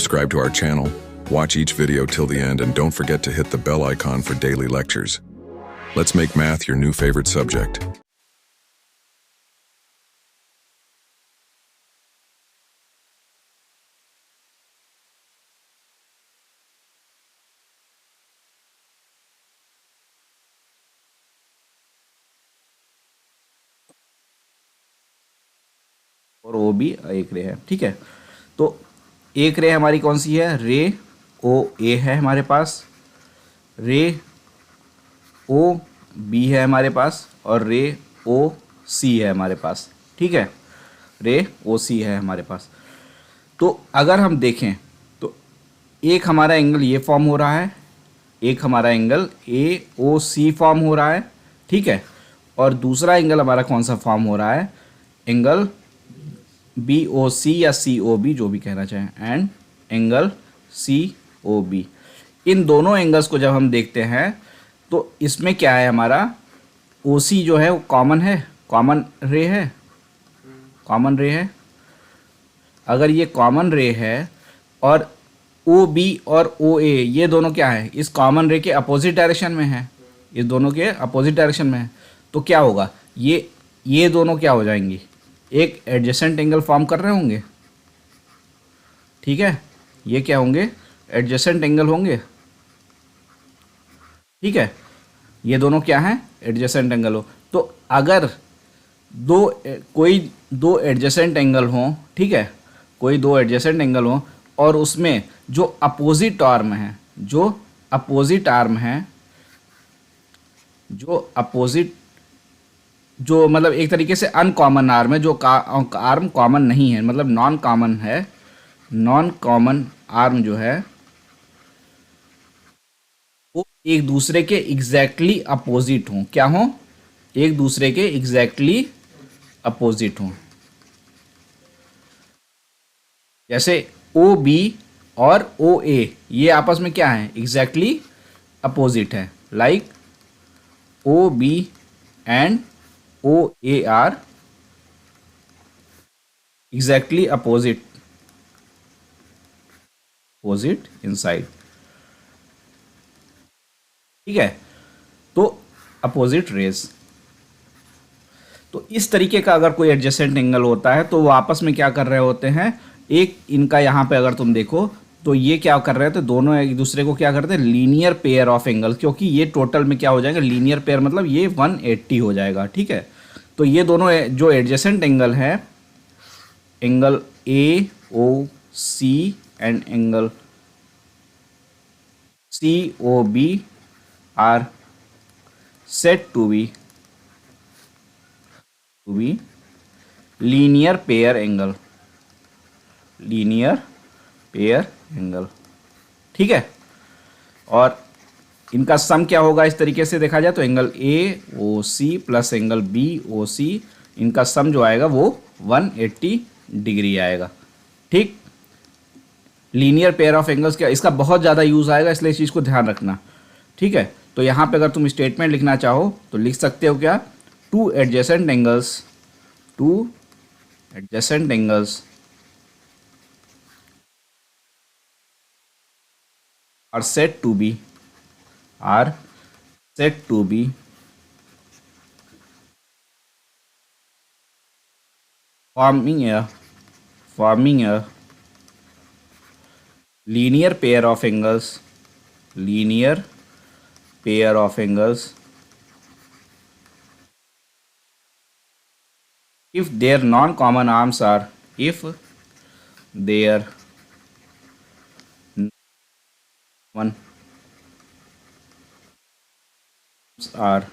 subscribe to our channel, watch each video till the end, and don't forget to hit the bell icon for daily lectures. Let's make math your new favorite subject. और O B एक रे है। ठीक है, तो एक रे हमारी कौन सी है? रे ओ ए है हमारे पास, रे ओ बी है हमारे पास, और रे ओ सी है हमारे पास। ठीक है, रे ओ सी है हमारे पास। तो अगर हम देखें तो एक हमारा एंगल ये फॉर्म हो रहा है, एक हमारा angle A O C form हो रहा है। ठीक है, और दूसरा एंगल हमारा कौन सा फॉर्म हो रहा है? एंगल बी ओ सी या सी ओ बी, जो भी कहना चाहें, and angle C O B. इन दोनों एंगल्स को जब हम देखते हैं तो इसमें क्या है? हमारा ओ सी जो है वो कॉमन है, कॉमन रे है, कॉमन रे है। अगर ये कॉमन रे है और ओ बी और ओ ए ये दोनों क्या है? इस कॉमन रे के अपोजिट डायरेक्शन में है, इस दोनों के अपोजिट डायरेक्शन में है। तो क्या होगा? ये दोनों क्या हो जाएंगी? एक एडजेसेंट एंगल फॉर्म कर रहे होंगे। ठीक है, ये क्या होंगे? एडजेसेंट एंगल होंगे। ठीक है, ये दोनों क्या हैं? एडजेसेंट एंगल हो। तो अगर कोई दो एडजेसेंट एंगल हों, ठीक है, कोई दो एडजेसेंट एंगल हों और उसमें जो अपोजिट आर्म है, जो अपोजिट आर्म है, जो अपोजिट, जो मतलब एक तरीके से अनकॉमन आर्म है, जो आर्म कॉमन नहीं है, मतलब नॉन कॉमन है, नॉन कॉमन आर्म जो है वो एक दूसरे के एग्जैक्टली अपोजिट हों। क्या हों? एक दूसरे के एग्जैक्टली अपोजिट हों। जैसे ओ बी और ओ ए ये आपस में क्या है? एग्जैक्टली अपोजिट है। Like O B and O A are exactly opposite, opposite inside. ठीक है, तो अपोजिट रेज। तो इस तरीके का अगर कोई एडजेसेंट एंगल होता है तो वो आपस में क्या कर रहे होते हैं? एक इनका यहाँ पे अगर तुम देखो तो ये क्या कर रहे थे? दोनों एक दूसरे को क्या करते हैं? लीनियर पेयर ऑफ एंगल, क्योंकि ये टोटल में क्या हो जाएगा? लीनियर पेयर, मतलब ये 180 हो जाएगा। ठीक है, तो ये दोनों जो एडजेसेंट एंगल है, angle A O C and angle C O B are said to be linear pair angle, linear pair angle. ठीक है, और इनका सम क्या होगा? इस तरीके से देखा जाए तो angle A O C plus angle B O C, इनका सम जो आएगा वो 180 डिग्री आएगा। ठीक, लीनियर पेयर ऑफ एंगल्स क्या, इसका बहुत ज़्यादा यूज़ आएगा, इसलिए इस चीज़ को ध्यान रखना। ठीक है, तो यहाँ पे अगर तुम स्टेटमेंट लिखना चाहो तो लिख सकते हो क्या? Two adjacent angles, two adjacent angles are said to be, are said to be forming a linear pair of angles, linear pair of angles if their non-common arms are, if their one are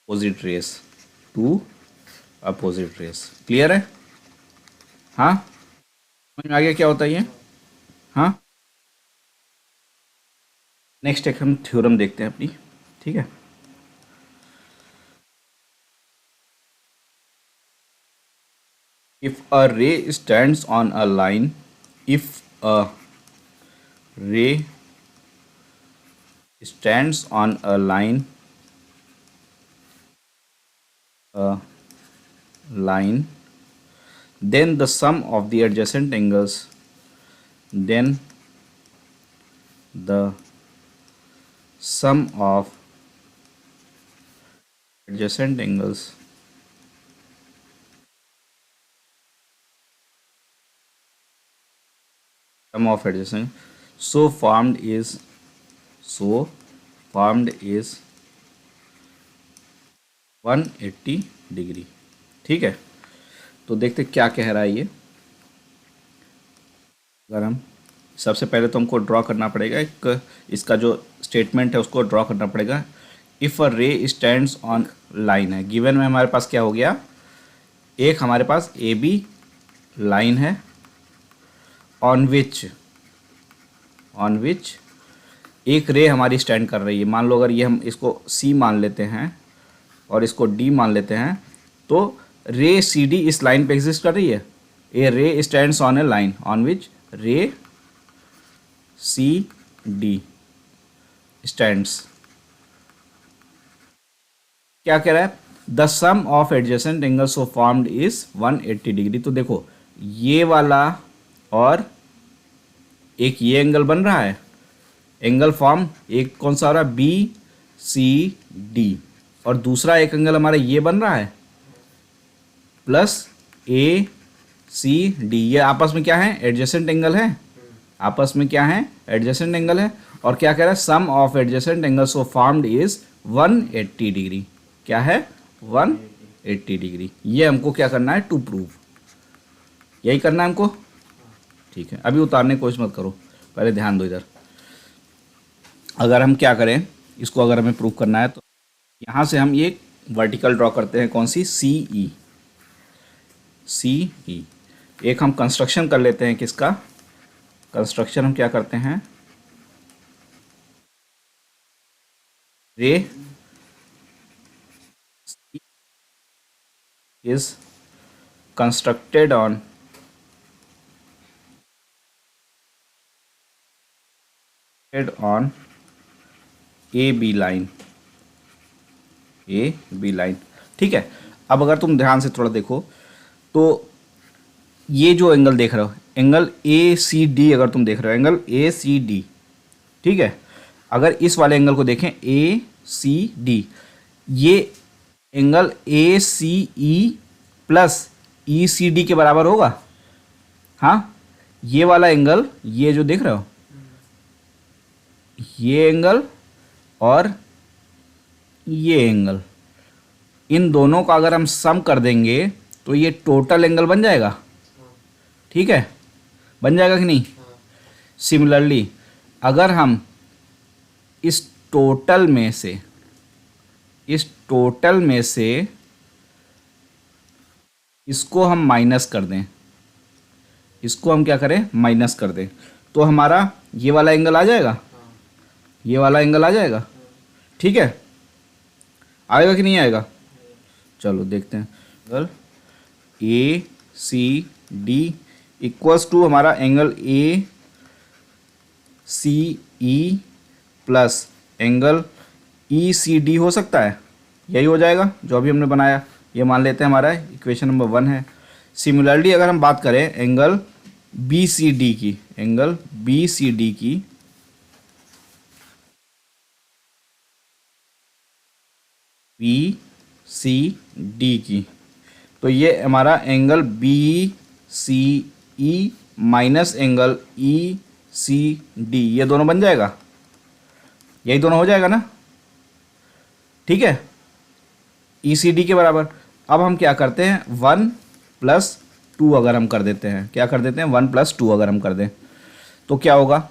opposite rays, two opposite rays। Clear है? हाँ, समझ में आ गया क्या होता है ये? हाँ, नेक्स्ट एक हम थ्योरम देखते हैं अपनी। ठीक है, if a ray stands on a line, if a ray stands on a line, a line, then the sum of the adjacent angles, then the sum of adjacent angles sum of adjacent so formed is 180 degree. ठीक है, तो देखते क्या कह रहा है ये। अगर हम सबसे पहले तो हमको ड्रॉ करना पड़ेगा, एक इसका जो स्टेटमेंट है उसको ड्रॉ करना पड़ेगा। इफ़ अ रे स्टैंड्स ऑन लाइन है, गिवन में हमारे पास क्या हो गया, एक हमारे पास ए बी लाइन है ऑन विच एक रे हमारी स्टैंड कर रही है। मान लो अगर ये हम इसको सी मान लेते हैं और इसको डी मान लेते हैं, तो रे सी डी इस लाइन पे एग्जिस्ट कर रही है। A ray stands on a line on which ray C D stands. क्या कह रहा है, the sum of adjacent angle so formed is 180 degree. तो देखो ये वाला और एक ये एंगल बन रहा है, एंगल फॉर्म एक कौन सा हो रहा है, बी सी डी, और दूसरा एक एंगल हमारा ये बन रहा है प्लस ए सी डी। ये आपस में क्या है, एडजेसेंट एंगल है, आपस में क्या है, एडजेसेंट एंगल है। और क्या कह रहा है, sum of adjacent angle so formed is 180 degree. क्या है, 180 डिग्री। ये हमको क्या करना है, टू प्रूव, यही करना है हमको। ठीक है, अभी उतारने की कोशिश मत करो, पहले ध्यान दो इधर। अगर हम क्या करें, इसको अगर हमें प्रूव करना है तो यहाँ से हम ये वर्टिकल ड्रॉ करते हैं, कौन सी, सी ई। एक हम कंस्ट्रक्शन कर लेते हैं, किसका कंस्ट्रक्शन, हम क्या करते हैं, ray is constructed on A B line, ठीक है। अब अगर तुम ध्यान से थोड़ा देखो तो ये जो एंगल देख रहे हो, एंगल ए सी डी, अगर तुम देख रहे हो एंगल ए सी डी, ठीक है। अगर इस वाले एंगल को देखें ए सी डी, ये angle A C E plus E C D के बराबर होगा। हाँ, ये वाला एंगल, ये जो देख रहे हो, ये एंगल और ये एंगल, इन दोनों का अगर हम सम कर देंगे तो ये टोटल एंगल बन जाएगा। ठीक है, बन जाएगा कि नहीं। सिमिलरली अगर हम इस टोटल में से इसको हम माइनस कर दें, इसको हम क्या करें, माइनस कर दें, तो हमारा ये वाला एंगल आ जाएगा, ये वाला एंगल आ जाएगा। ठीक है, आएगा कि नहीं आएगा, चलो देखते हैं। Angle A C D equals to हमारा angle A C E plus angle E C D हो सकता है, यही हो जाएगा जो अभी हमने बनाया। ये मान लेते हैं हमारा इक्वेशन नंबर 1 है। सिमिलरली अगर हम बात करें एंगल बी सी डी की, एंगल बी सी डी की, बी सी डी की, तो ये हमारा angle B C E minus angle E C D, ये दोनों बन जाएगा, यही दोनों हो जाएगा ना। ठीक है, ई सी डी के बराबर। अब हम क्या करते हैं, 1+2 अगर हम कर देते हैं, क्या कर देते हैं, 1+2 अगर हम कर दें तो क्या होगा,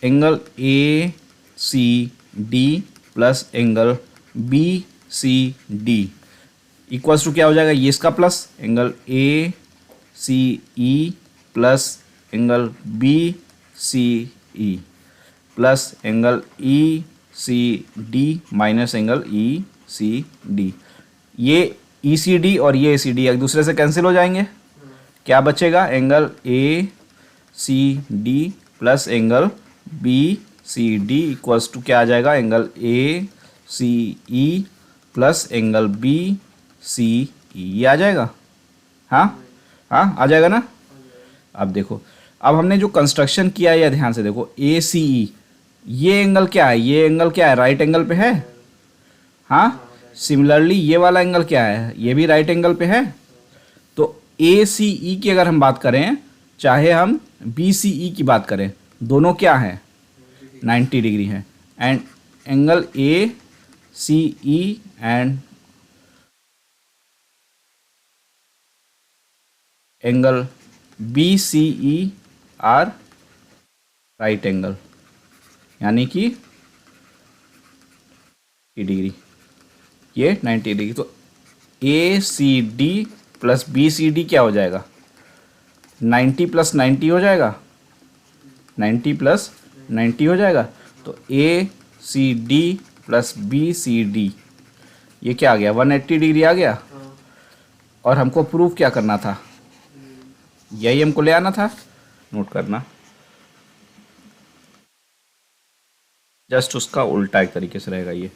angle A C D plus angle B C D equals to क्या हो जाएगा, ये इसका plus angle A C E plus angle B C E plus angle E C D minus angle E C D. ये E C D और ये ए C D एक दूसरे से कैंसिल हो जाएंगे, क्या बचेगा, angle A C D plus angle B C D equals to क्या आ जाएगा, angle A C E plus angle B C E, ये आ जाएगा। हाँ, हाँ आ जाएगा ना। अब देखो, अब हमने जो कंस्ट्रक्शन किया है या ध्यान से देखो, ए सी ई, ये एंगल क्या है, ये एंगल क्या है, राइट एंगल पे है। हाँ, सिमिलरली ये वाला एंगल क्या है, ये भी राइट एंगल पे है। तो ए सी ई की अगर हम बात करें, चाहे हम बी सी ई की बात करें, दोनों क्या हैं, 90 डिग्री है। And angle A C E and angle B C E are right angle, यानी कि 90 डिग्री, ये 90 डिग्री। तो A C D plus B C D क्या हो जाएगा, 90 प्लस 90 हो जाएगा, 90 प्लस 90 हो जाएगा। तो A C D plus B C D, ये क्या आ गया, 180 डिग्री आ गया। और हमको प्रूफ क्या करना था, यही हमको ले आना था, नोट करना। जस्ट उसका उल्टा एक तरीके से रहेगा ये।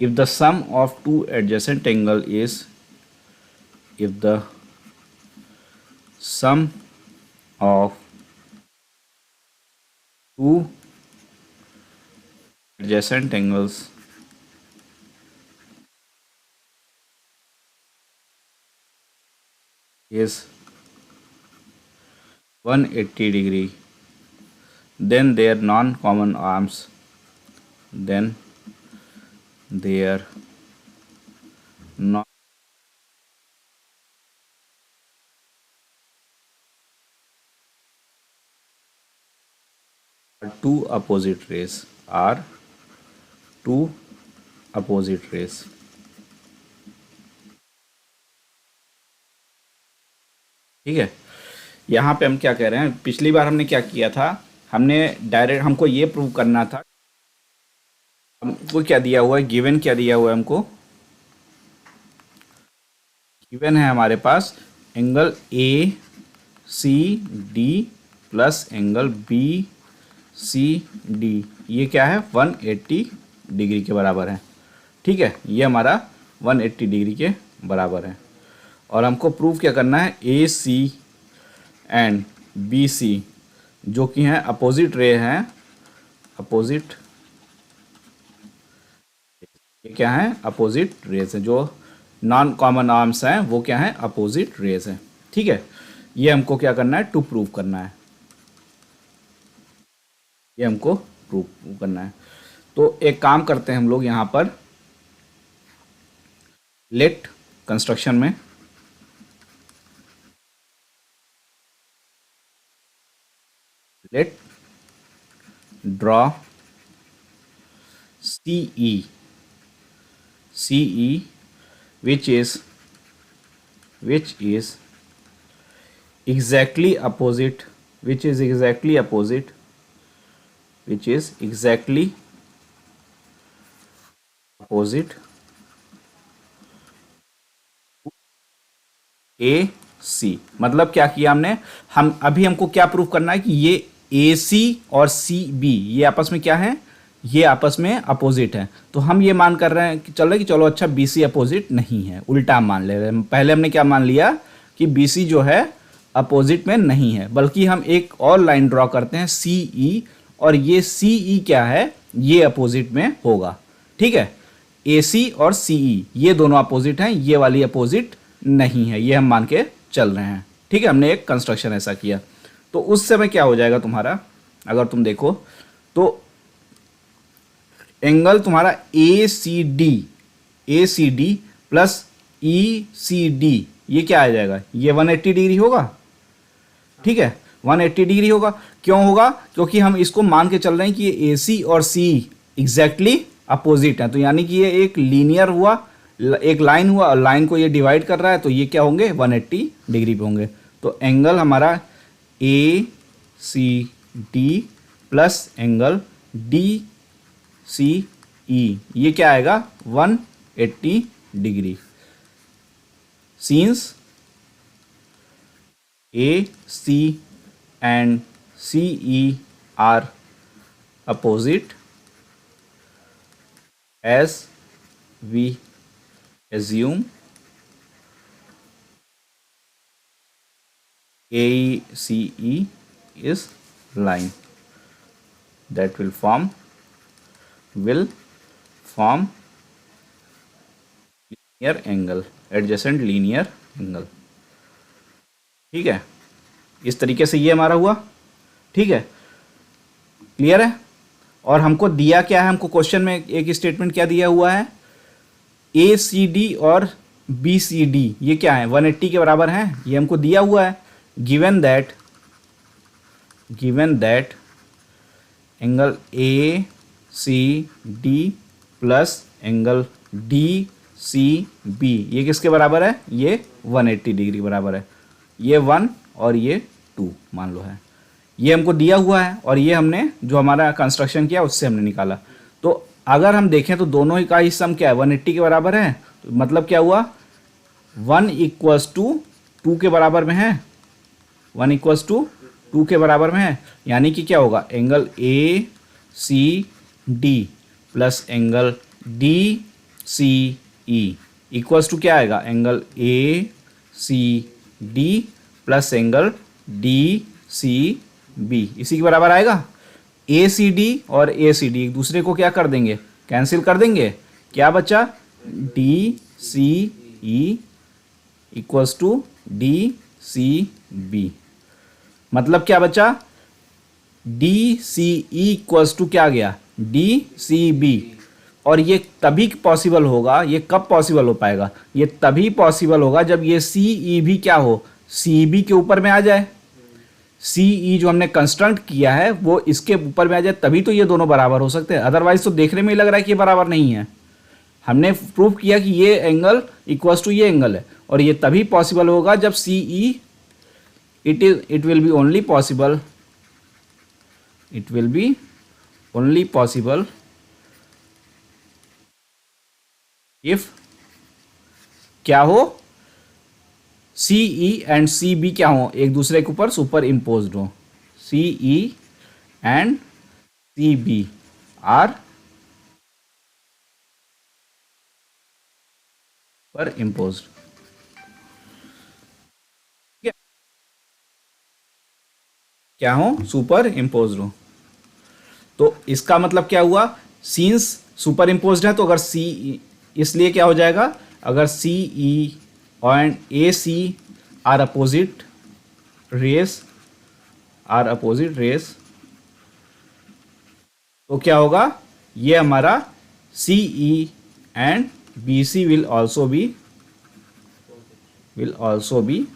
If the sum of two adjacent angle is, if the sum of two adjacent angles is 180 degree, then their non-common arms, then their non two opposite rays are two opposite rays। ठीक है, यहाँ पे हम क्या कह रहे हैं, पिछली बार हमने क्या किया था, हमने डायरेक्ट, हमको ये प्रूव करना था, हमको क्या दिया हुआ है, गिवन क्या दिया हुआ है हमको, गिवन है हमारे पास angle A C D plus angle B C D, ये क्या है 180 डिग्री के बराबर है। ठीक है, ये हमारा 180 डिग्री के बराबर है। और हमको प्रूव क्या करना है, ए सी एंड बी सी जो कि हैं अपोजिट रे हैं, अपोजिट, ये क्या है, अपोजिट रेस हैं, जो नॉन कॉमन आर्म्स हैं वो क्या हैं, अपोजिट रेस हैं। ठीक है, ये हमको क्या करना है, टू प्रूव करना है, ये हमको प्रूव करना है। तो एक काम करते हैं हम लोग यहाँ पर, लेट कंस्ट्रक्शन में let draw CE, CE which is exactly opposite, which is exactly opposite, which is exactly opposite ए सी। मतलब क्या किया हमने, हम अभी हमको क्या प्रूफ करना है कि ये ए सी और सी बी ये आपस में क्या है, ये आपस में अपोजिट है। तो हम ये मान कर रहे हैं कि चल रहे कि चलो अच्छा बी सी अपोजिट नहीं है, उल्टा मान ले रहे हैं। पहले हमने क्या मान लिया कि बी सी जो है अपोजिट में नहीं है, बल्कि हम एक और लाइन ड्रॉ करते हैं सी ई, और ये सी ई क्या है, ये अपोजिट में होगा। ठीक है, ए सी और सी ई ये दोनों अपोजिट हैं, ये वाली अपोजिट नहीं है, ये हम मान के चल रहे हैं। ठीक है, हमने एक कंस्ट्रक्शन ऐसा किया। तो उस समय क्या हो जाएगा तुम्हारा, अगर तुम देखो तो एंगल तुम्हारा ए C D plus E C D, ये क्या आ जाएगा, ये 180 डिग्री होगा। ठीक है, 180 डिग्री होगा। क्यों होगा, क्योंकि हम इसको मान के चल रहे हैं कि ये ए सी और सी एग्जैक्टली अपोजिट है। तो यानी कि ये एक लीनियर हुआ, एक लाइन हुआ, और लाइन को ये डिवाइड कर रहा है, तो ये क्या होंगे, 180 डिग्री पे होंगे। तो एंगल हमारा A C D plus angle D C E, ये क्या आएगा, 180 degree. Since A C and C E are opposite, as we assume AECE is line that will form linear angle, adjacent linear angle। ठीक है, इस तरीके से ये हमारा हुआ। ठीक है, क्लियर है। और हमको दिया क्या है, हमको क्वेश्चन में एक स्टेटमेंट क्या दिया हुआ है, ACD और BCD ये क्या है, 180 के बराबर हैं, ये हमको दिया हुआ है। Given that angle ACD plus angle DCB ये किसके बराबर है, ये 180 डिग्री बराबर है। ये 1 और ये 2 मान लो है, ये हमको दिया हुआ है और ये हमने जो हमारा कंस्ट्रक्शन किया उससे हमने निकाला। तो अगर हम देखें तो दोनों ही का ही सम क्या है, 180 के बराबर है। तो मतलब क्या हुआ, 1 = 2 के बराबर में है, 1 = 2 के बराबर में है। यानी कि क्या होगा, angle ACD plus angle DCE equals to क्या आएगा, angle ACD plus angle DCB इसी के बराबर आएगा। ACD और ACD एक दूसरे को क्या कर देंगे, कैंसिल कर देंगे। क्या बचा, DCE इक्वल्स टू DCB। मतलब क्या बचा, DCE इक्वल्स टू क्या गया, DCB। और ये तभी पॉसिबल होगा, ये कब पॉसिबल हो पाएगा, ये तभी पॉसिबल होगा जब ये CE भी क्या हो, CB के ऊपर में आ जाए। CE जो हमने कंस्ट्रक्ट किया है वो इसके ऊपर में आ जाए, तभी तो ये दोनों बराबर हो सकते हैं। अदरवाइज तो देखने में ही लग रहा है कि ये बराबर नहीं है। हमने प्रूव किया कि ये एंगल इक्वल्स टू ये एंगल है, और ये तभी पॉसिबल होगा जब CE it will be only possible if क्या हो, CE एंड CB क्या हो, एक दूसरे के ऊपर सुपर इम्पोज्ड हो। CE एंड CB आर पर इम्पोज्ड। क्या हो, सुपर इम्पोज्ड हो। तो इसका मतलब क्या हुआ, सीन्स सुपर इम्पोज्ड है तो अगर CE, इसलिए क्या हो जाएगा, अगर CE and AC are opposite rays तो क्या होगा, ये हमारा CE एंड BC will also be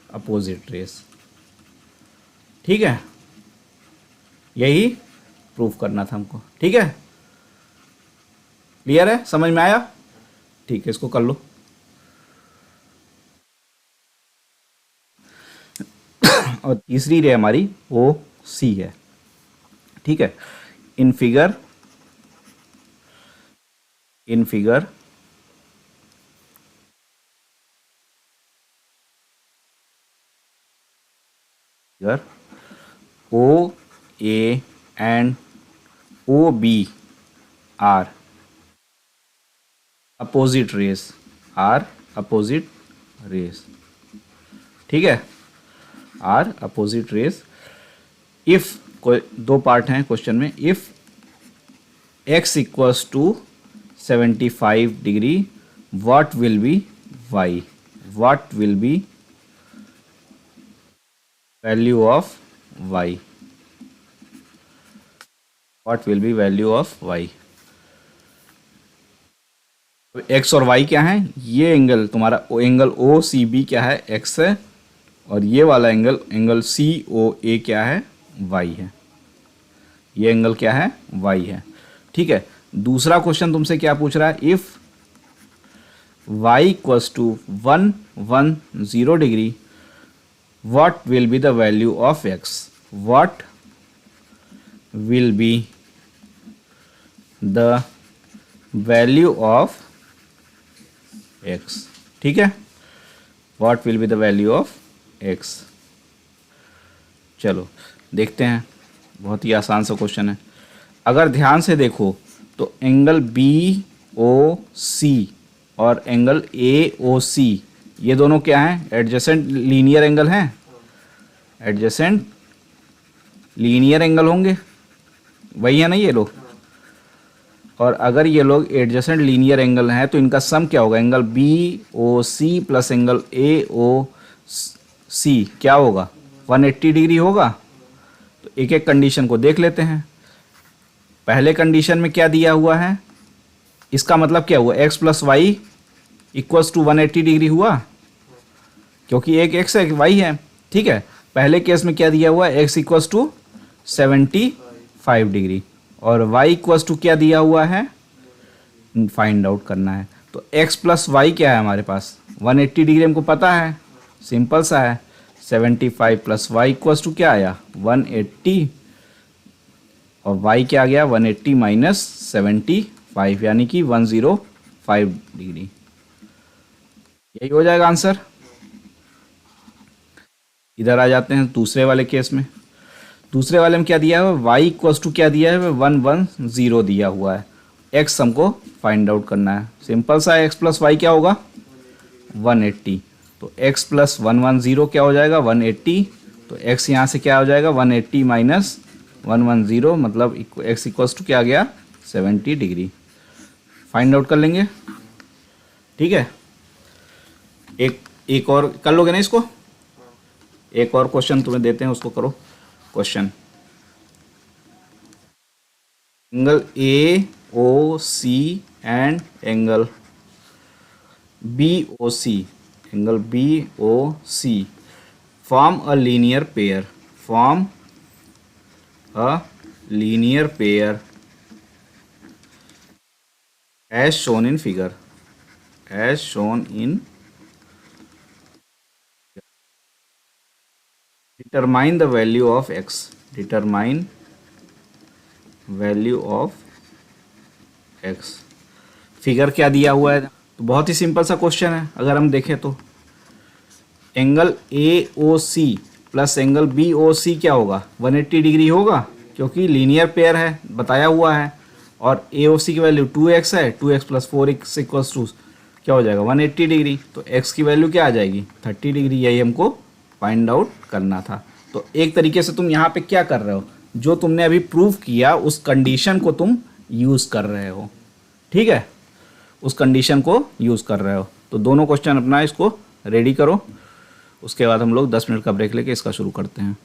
opposite rays. ठीक है, यही प्रूफ करना था हमको। ठीक है, क्लियर है, समझ में आया। ठीक है, इसको कर लो। और तीसरी रे हमारी OC है। ठीक है, in figure OA and OB are opposite rays, ठीक है, आर अपोजिट रेस। इफ कोई दो पार्ट हैं क्वेश्चन में, if x equals to 75 degree what will be y, what will be value of y, what will be value of y। x और y क्या है, ये एंगल तुम्हारा एंगल OCB क्या है, x है, और ये वाला एंगल COA क्या है, y है। ये एंगल क्या है, y है। ठीक है, दूसरा क्वेश्चन तुमसे क्या पूछ रहा है, if y equals to 110 degree what will be the value of x, what will be the value of x। ठीक है, what will be the value of x। चलो देखते हैं, बहुत ही आसान सा क्वेश्चन है। अगर ध्यान से देखो तो एंगल BOC और एंगल AOC ये दोनों क्या हैं, एडजेसेंट लीनियर एंगल हैं। एडजेसेंट लीनियर एंगल होंगे, वही है ना ये लोग। और अगर ये लोग एडजेसेंट लीनियर एंगल हैं तो इनका सम क्या होगा, angle B O C plus angle A O C क्या होगा, 180 डिग्री होगा। तो एक एक कंडीशन को देख लेते हैं। पहले कंडीशन में क्या दिया हुआ है, इसका मतलब क्या हुआ, x plus y equals to 180 degree हुआ, क्योंकि एक x है एक y है, ठीक है। पहले केस में क्या दिया हुआ है, x इक्वल्स टू 75 डिग्री और y इक्वल्स टू क्या दिया हुआ है, फाइंड आउट करना है। तो x प्लस वाई क्या है हमारे पास, 180 डिग्री हमको पता है, सिंपल सा है। 75 प्लस वाई इक्वल्स टू क्या आया, 180 और y क्या आ गया, 180 माइनस 75 यानी कि 105 डिग्री। यही हो जाएगा आंसर। इधर आ जाते हैं दूसरे वाले केस में। दूसरे वाले में क्या दिया है, y इक्वल्स टू क्या दिया है, 110 दिया हुआ है। x हमको फाइंड आउट करना है, सिंपल सा है। x प्लस वाई क्या होगा, 180। तो x प्लस 110 क्या हो जाएगा, 180। तो x यहाँ से क्या हो जाएगा, 180 माइनस 110 मतलब x इक्वल्स टू क्या आ गया, 70 डिग्री। फाइंड आउट कर लेंगे, ठीक है। एक और कर लोगे ना इसको, एक और क्वेश्चन तुम्हें देते हैं, उसको करो। Question, angle A O C and angle B O C, angle B O C form a linear pair, form a linear pair as shown in figure, as shown in, determine the value of x, determine value of x। Figure क्या दिया हुआ है, तो बहुत ही simple सा question है। अगर हम देखें तो angle A O C plus angle B O C क्या होगा, 180 डिग्री होगा, क्योंकि लीनियर पेयर है, बताया हुआ है। और ए ओ सी की वैल्यू 2x है, 2x plus 4x equals to क्या हो जाएगा, 180 डिग्री। तो x की वैल्यू क्या आ जाएगी, 30 डिग्री। यही हमको फाइंड आउट करना था। तो एक तरीके से तुम यहाँ पे क्या कर रहे हो, जो तुमने अभी प्रूव किया उस कंडीशन को तुम यूज़ कर रहे हो, ठीक है, उस कंडीशन को यूज़ कर रहे हो। तो दोनों क्वेश्चन अपना इसको रेडी करो, उसके बाद हम लोग 10 मिनट का ब्रेक लेके इसका शुरू करते हैं।